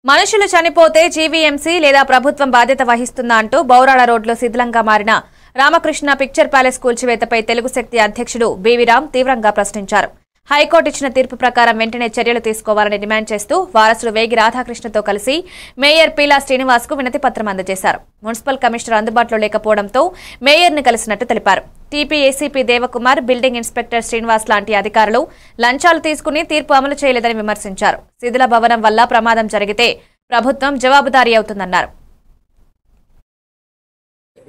మనుషులు చనిపోతే జీవీఎంసీ లేదా ప్రభుత్వం బాధ్యత వహిస్తుందా అంటూ బౌరాడ రోడ్లో శిథిలంగా మారిన రామకృష్ణ పిక్చర్ ప్యాలెస్ కూల్చివేతపై తెలుగు శక్తి అధ్యక్షుడు బీవీరాం తీవ్రంగా ప్రశ్నించారు. హైకోర్టు ఇచ్చిన తీర్పు ప్రకారం వెంటనే చర్యలు తీసుకోవాలని డిమాండ్ చేస్తూ వారసుడు వేగి రాధాకృష్ణతో కలిసి మేయర్ పీలా శ్రీనివాస్ కు వినతి పత్రం అందజేశారు. మున్సిపల్ కమిషనర్ అందుబాటులో లేకపోవడంతో మేయర్ను కలిసినట్టు తెలిపారు. TP ACP Devakumar, building inspector Srinivas లాంటి అధికారులు లంచాలు తీసుకుని తీర్పు అమలు చేయలేదని విమర్శించారు. శిథిల భవనం వల్ల ప్రమాదం జరిగితే ప్రభుత్వం జవాబుదారీ అవుతుందన్నారు.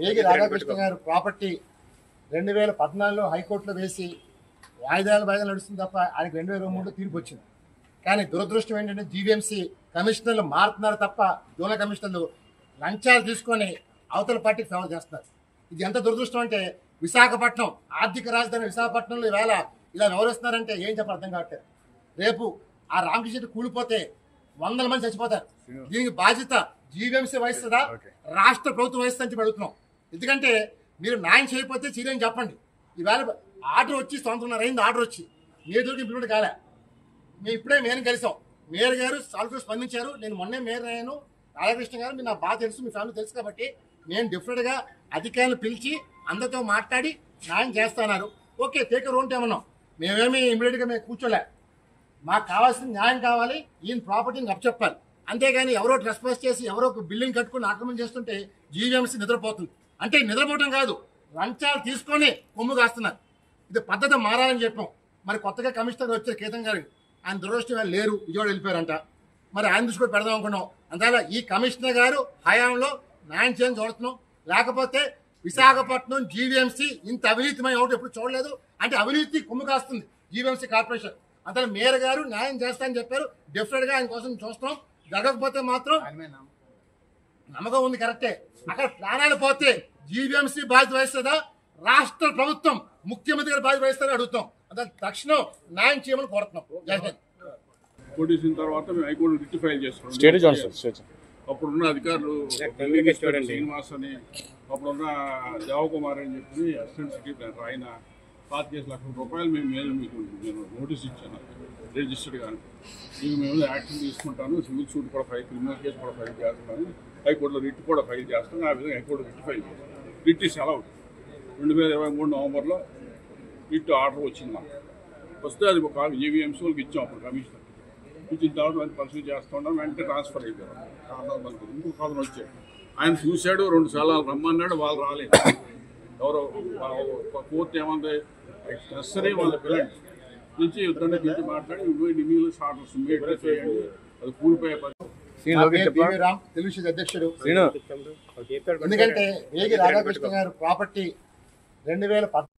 వేగి రాధాకృష్ణ గారు ప్రాపర్టీ 2014లో హైకోర్టులో వేసి వాయిదాలు నడుస్తుంది తప్ప ఆయనకు 2023లో తీర్పు వచ్చింది. కానీ దురదృష్టం ఏంటంటే జీవీఎంసీ కమిషనర్లు మారుతున్నారు తప్ప జోనల్ కమిషనర్లు లంచాలు తీసుకొని అవతల పార్టీకి ఫేవర్ చేస్తున్నారు. ఇది ఎంత దురదృష్టం అంటే విశాఖపట్నం ఆర్థిక రాజధాని విశాఖపట్నంలో ఈవేళ ఇలా వ్యవహరిస్తున్నారంటే ఏం చెప్పాలి అర్థం కావట్లేదు. రేపు ఆ రామకృష్ణ కూలిపోతే 100 మంది చచ్చిపోతారు. దీనికి బాధ్యత జీవీఎంసీ వహిస్తుందా రాష్ట్ర ప్రభుత్వం వహిస్తుందని చెప్పి అడుగుతున్నాం. ఎందుకంటే మీరు న్యాయం చేయకపోతే చర్యని చెప్పండి. ఈవేళ ఆర్డర్ వచ్చి 1.5 అయింది, ఆర్డర్ వచ్చి మేయర్కి ఇంప్లిమెంట్ కాలే. మేము ఇప్పుడే మేయర్ని కలిసాం. మేయర్ గారు చాలా స్పందించారు. నేను మొన్నే మేయర్ అయ్యాను. రాధాకృష్ణ గారు మీరు నాకు బాగా తెలుసు, మీ ఫ్యామిలీ తెలుసు కాబట్టి నేను డెఫినెట్గా అధికారులను పిలిచి అందరితో మాట్లాడి న్యాయం చేస్తున్నారు. ఓకే, టేక్ రోడ్ ఏమన్నాం. మేమేమి ఇమీడియట్గా మేము కూర్చోలే. మాకు కావాల్సిన న్యాయం కావాలి, ఈయన ప్రాపర్టీని అప్పచెప్పాలి. అంతేగాని ఎవరో ట్రెస్పాస్ చేసి ఎవరో ఒక బిల్డింగ్ కట్టుకుని ఆక్రమణ చేస్తుంటే జీవీఎంసీ నిద్రపోతుంది. అంటే నిద్రపోవడం కాదు, లంచాలు తీసుకొని కొమ్ము కాస్తున్నారు. ఇది పద్ధతి మారాలని చెప్పాం. మరి కొత్తగా కమిషనర్ వచ్చారు కేతం గారు, ఆయన దురదృష్టం లేరు, విజయవాడ వెళ్ళిపోయారంట. మరి ఆయన దృష్టి కూడా పెడదాం అనుకున్నాం. అందువల్ల ఈ కమిషనర్ గారు హయాంలో న్యాయం చేయని చూడుతున్నాం. లేకపోతే విశాఖపట్నం జీవీఎంసీ ఇంత అవినీతిమై ఒకటి ఎప్పుడు చూడలేదు. అంటే అవినీతి కొమ్ము కాస్తుంది జీవీఎంసీ కార్పొరేషన్. అందువల్ల మేయర్ గారు న్యాయం చేస్తానని చెప్పారు. డెఫినెట్గా ఆయన కోసం చూస్తాం. జరగకపోతే మాత్రం నమ్మకం ఉంది, కరెక్టే. అక్కడ ప్రాణాలు పోతే జీవీఎంసీ బాధ్యత వహిస్తుందా రాష్ట్ర ప్రభుత్వం ముఖ్యమంత్రి గారు బాధ్యత వహిస్తారని అడుగుతాం. అంటే తక్షణం న్యాయం చేయమని కోరుతున్నాం. కొట్టేసిన తర్వాత మేము హైకోర్టు రిట్ ఫైల్ చేస్తున్నాం. అప్పుడున్న అధికారులు శ్రీనివాస్ అని, అప్పుడున్న దేవకుమార్ అని చెప్పి అసిస్టెంట్ సిటీ ప్లానర్, ఆయన 25 లక్షల రూపాయలు మీకు నేను నోటీస్ ఇచ్చాను రిజిస్టర్డ్ కానీ. ఇవి మేము యాక్షన్ తీసుకుంటాను, సివిల్ సూట్ కూడా క్రిమినల్ కేసు కూడా ఫైల్ చేస్తాను, హైకోర్టులో రిట్ కూడా ఫైల్ చేస్తాను. ఆ విధంగా హైకోర్టు రిట్ ఫైల్ చేస్తాను. Writ is allowed. 2023 నవంబర్లో రిట్ ఆర్డర్ వచ్చింది. నాకు వస్తే అది ఒక జీవీఎంసీ వాళ్ళకి ఇచ్చాం. అప్పుడు కమిషనర్ ఇచ్చిన తర్వాత వాళ్ళు పరిశీలి చేస్తూ ఉన్నాం. వెంటనే ట్రాన్స్ఫర్ అయిపోయారు. ఇంకొక కాదని వచ్చాడు. ఆయన చూశాడు, 2 సార్లు రమ్మన్నాడు, వాళ్ళు రాలేదు. ఎవరో కోర్టు ఏమంది నెసరీ వాళ్ళ పిల్లలు నుంచి యుద్ధాన్ని పిలిచి మాట్లాడి ఇమీడియట్ ఆర్డర్స్ ఇమీడియట్ చేయండి, అది కూలిపోయే తెలుగు అధ్యక్షుడు. ఎందుకంటే వేగి రాధాకృష్ణ గారు ప్రాపర్టీ 2014